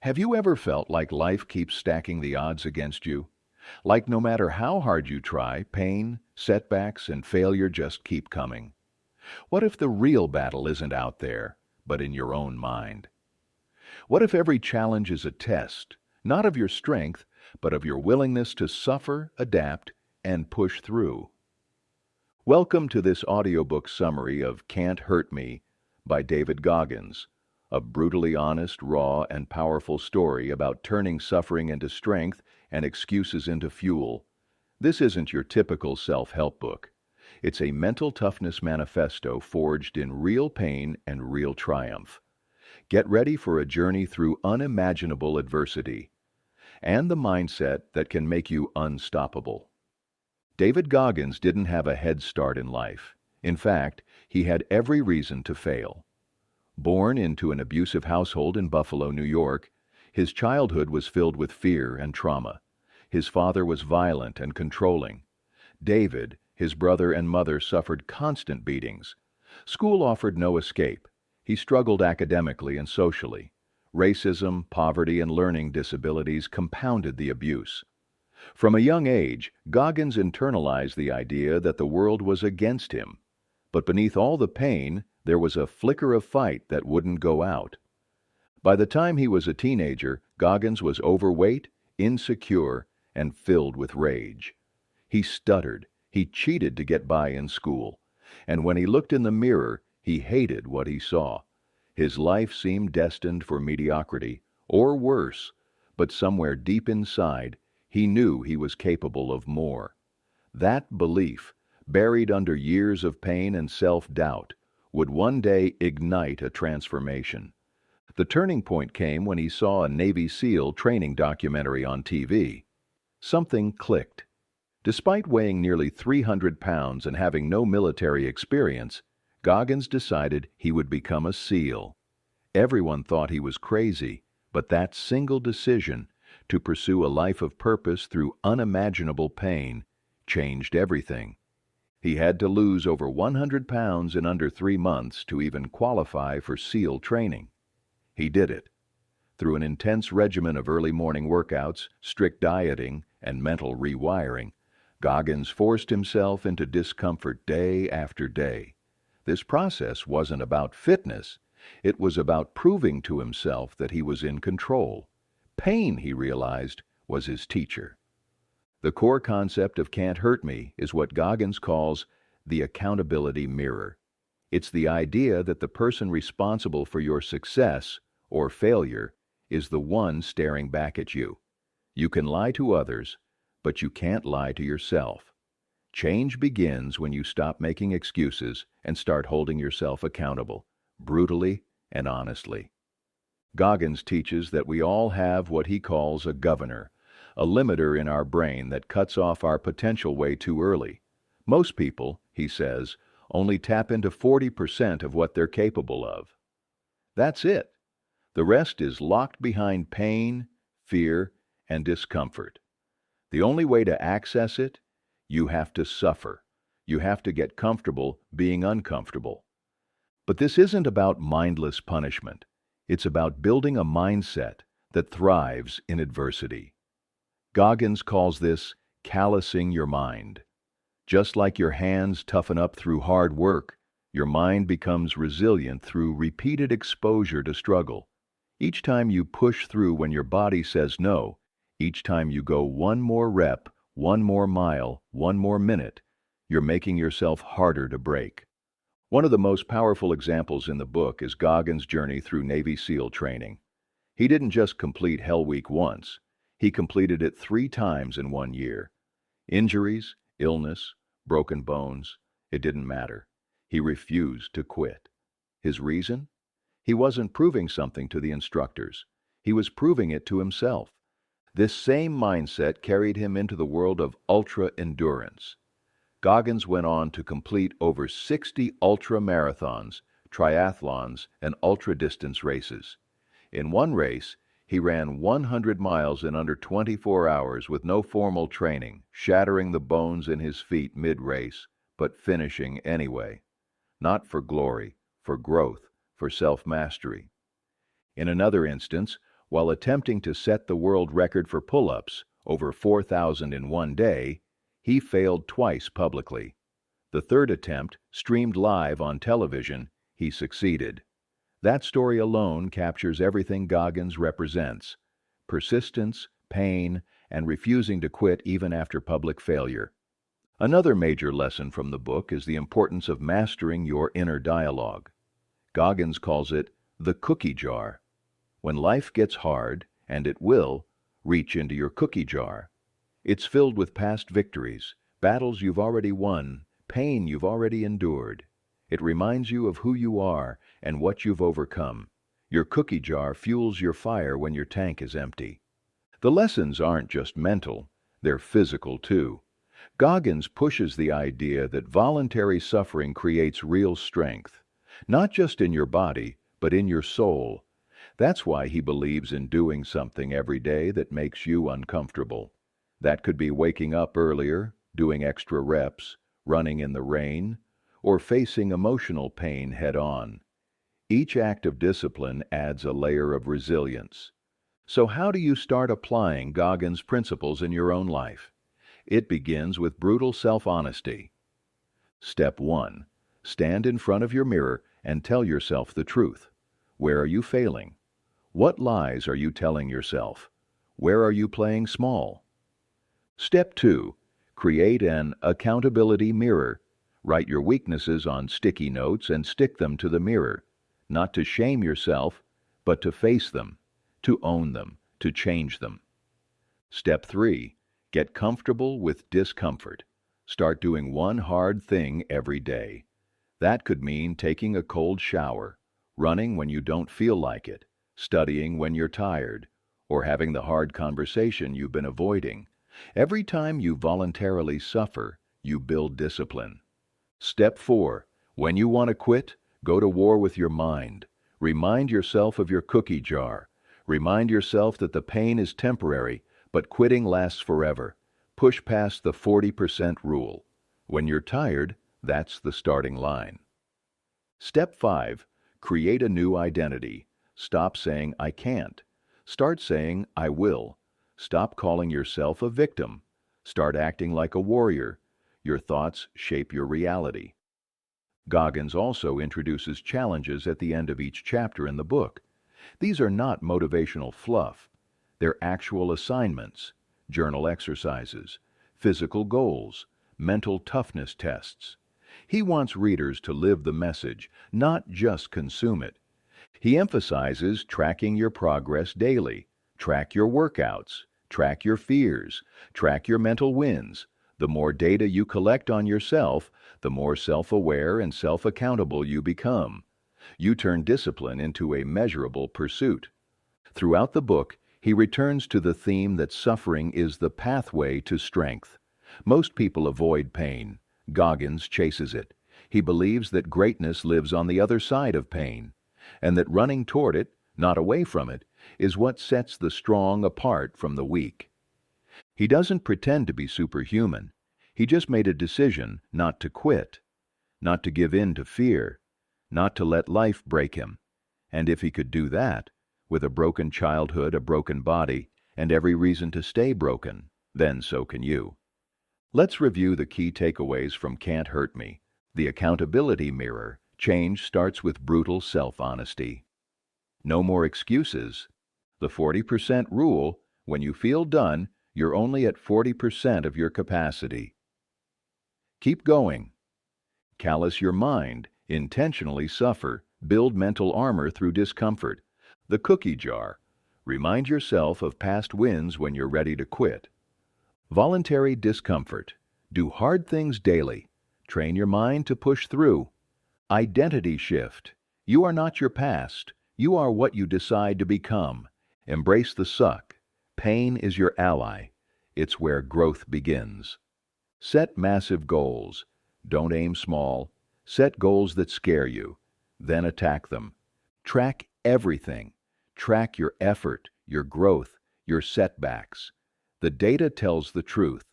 Have you ever felt like life keeps stacking the odds against you? Like no matter how hard you try, pain, setbacks, and failure just keep coming? What if the real battle isn't out there, but in your own mind? What if every challenge is a test, not of your strength, but of your willingness to suffer, adapt, and push through? Welcome to this audiobook summary of Can't Hurt Me by David Goggins, a brutally honest, raw, and powerful story about turning suffering into strength and excuses into fuel. This isn't your typical self-help book. It's a mental toughness manifesto forged in real pain and real triumph. Get ready for a journey through unimaginable adversity and the mindset that can make you unstoppable. David Goggins didn't have a head start in life. In fact, he had every reason to fail. Born into an abusive household in Buffalo, New York, his childhood was filled with fear and trauma. His father was violent and controlling. David, his brother and mother suffered constant beatings. School offered no escape. He struggled academically and socially. Racism, poverty, and learning disabilities compounded the abuse. From a young age, Goggins internalized the idea that the world was against him. But beneath all the pain, there was a flicker of fight that wouldn't go out. By the time he was a teenager, Goggins was overweight, insecure, and filled with rage. He stuttered, he cheated to get by in school, and when he looked in the mirror, he hated what he saw. His life seemed destined for mediocrity, or worse, but somewhere deep inside, he knew he was capable of more. That belief, buried under years of pain and self-doubt, would one day ignite a transformation. The turning point came when he saw a Navy SEAL training documentary on TV. Something clicked. Despite weighing nearly 300 pounds and having no military experience, Goggins decided he would become a SEAL. Everyone thought he was crazy, but that single decision, to pursue a life of purpose through unimaginable pain, changed everything. He had to lose over 100 pounds in under 3 months to even qualify for SEAL training. He did it. Through an intense regimen of early morning workouts, strict dieting, and mental rewiring, Goggins forced himself into discomfort day after day. This process wasn't about fitness. It was about proving to himself that he was in control. Pain, he realized, was his teacher. The core concept of Can't Hurt Me is what Goggins calls the accountability mirror. It's the idea that the person responsible for your success or failure is the one staring back at you. You can lie to others, but you can't lie to yourself. Change begins when you stop making excuses and start holding yourself accountable, brutally and honestly. Goggins teaches that we all have what he calls a governor, a limiter in our brain that cuts off our potential way too early. Most people, he says, only tap into 40% of what they're capable of. That's it. The rest is locked behind pain, fear, and discomfort. The only way to access it, you have to suffer. You have to get comfortable being uncomfortable. But this isn't about mindless punishment. It's about building a mindset that thrives in adversity. Goggins calls this callousing your mind. Just like your hands toughen up through hard work, your mind becomes resilient through repeated exposure to struggle. Each time you push through when your body says no, each time you go one more rep, one more mile, one more minute, you're making yourself harder to break. One of the most powerful examples in the book is Goggins' journey through Navy SEAL training. He didn't just complete Hell Week once. He completed it 3 times in 1 year. Injuries, illness, broken bones, it didn't matter. He refused to quit. His reason? He wasn't proving something to the instructors. He was proving it to himself. This same mindset carried him into the world of ultra-endurance. Goggins went on to complete over 60 ultra-marathons, triathlons, and ultra-distance races. In one race, he ran 100 miles in under 24 hours with no formal training, shattering the bones in his feet mid-race, but finishing anyway. Not for glory, for growth, for self-mastery. In another instance, While attempting to set the world record for pull-ups, over 4,000 in one day, he failed twice publicly. The third attempt, streamed live on television, he succeeded. That story alone captures everything Goggins represents: persistence, pain, and refusing to quit even after public failure. Another major lesson from the book is the importance of mastering your inner dialogue. Goggins calls it the cookie jar. When life gets hard, and it will, reach into your cookie jar. It's filled with past victories, battles you've already won, pain you've already endured. It reminds you of who you are and what you've overcome. Your cookie jar fuels your fire when your tank is empty. The lessons aren't just mental, they're physical too. Goggins pushes the idea that voluntary suffering creates real strength, not just in your body, but in your soul. That's why he believes in doing something every day that makes you uncomfortable. That could be waking up earlier, doing extra reps, running in the rain, or facing emotional pain head-on. Each act of discipline adds a layer of resilience. So how do you start applying Goggins' principles in your own life? It begins with brutal self-honesty. Step 1. Stand in front of your mirror and tell yourself the truth. Where are you failing? What lies are you telling yourself? Where are you playing small? Step 2. Create an accountability mirror. Write your weaknesses on sticky notes and stick them to the mirror, not to shame yourself, but to face them, to own them, to change them. Step 3. Get comfortable with discomfort. Start doing one hard thing every day. That could mean taking a cold shower, running when you don't feel like it, studying when you're tired, or having the hard conversation you've been avoiding. Every time you voluntarily suffer, you build discipline. Step 4. When you want to quit, go to war with your mind. Remind yourself of your cookie jar. Remind yourself that the pain is temporary, but quitting lasts forever. Push past the 40% rule. When you're tired, that's the starting line. Step 5. Create a new identity. Stop saying, "I can't." Start saying, "I will." Stop calling yourself a victim. Start acting like a warrior. Your thoughts shape your reality. Goggins also introduces challenges at the end of each chapter in the book. These are not motivational fluff. They're actual assignments, journal exercises, physical goals, mental toughness tests. He wants readers to live the message, not just consume it. He emphasizes tracking your progress daily. Track your workouts, track your fears, track your mental wins. The more data you collect on yourself, the more self-aware and self-accountable you become. You turn discipline into a measurable pursuit. Throughout the book, he returns to the theme that suffering is the pathway to strength. Most people avoid pain. Goggins chases it. He believes that greatness lives on the other side of pain, and that running toward it, not away from it, is what sets the strong apart from the weak. He doesn't pretend to be superhuman. He just made a decision not to quit, not to give in to fear, not to let life break him. And if he could do that, with a broken childhood, a broken body, and every reason to stay broken, then so can you. Let's review the key takeaways from Can't Hurt Me. The accountability mirror. Change starts with brutal self-honesty. No more excuses. The 40% rule. When you feel done, you're only at 40% of your capacity. Keep going. Callous your mind. Intentionally suffer. Build mental armor through discomfort. The cookie jar. Remind yourself of past wins when you're ready to quit. Voluntary discomfort. Do hard things daily. Train your mind to push through. Identity shift. You are not your past. You are what you decide to become. Embrace the suck. Pain is your ally. It's where growth begins. Set massive goals. Don't aim small. Set goals that scare you. Then attack them. Track everything. Track your effort, your growth, your setbacks. The data tells the truth.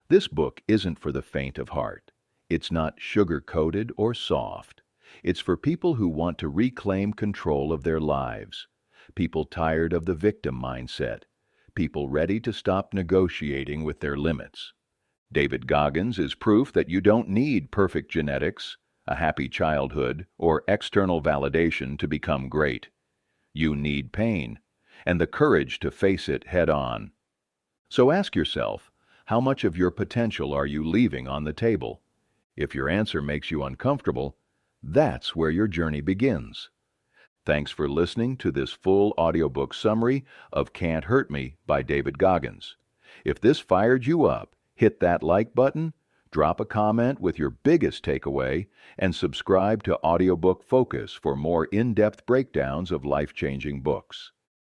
This book isn't for the faint of heart. It's not sugar-coated or soft. It's for people who want to reclaim control of their lives. people tired of the victim mindset, people ready to stop negotiating with their limits. David Goggins is proof that you don't need perfect genetics, a happy childhood, or external validation to become great. You need pain and the courage to face it head on. So ask yourself, how much of your potential are you leaving on the table? If your answer makes you uncomfortable, that's where your journey begins. Thanks for listening to this full audiobook summary of Can't Hurt Me by David Goggins. If this fired you up, hit that like button, drop a comment with your biggest takeaway, and subscribe to Audiobook Focus for more in-depth breakdowns of life-changing books.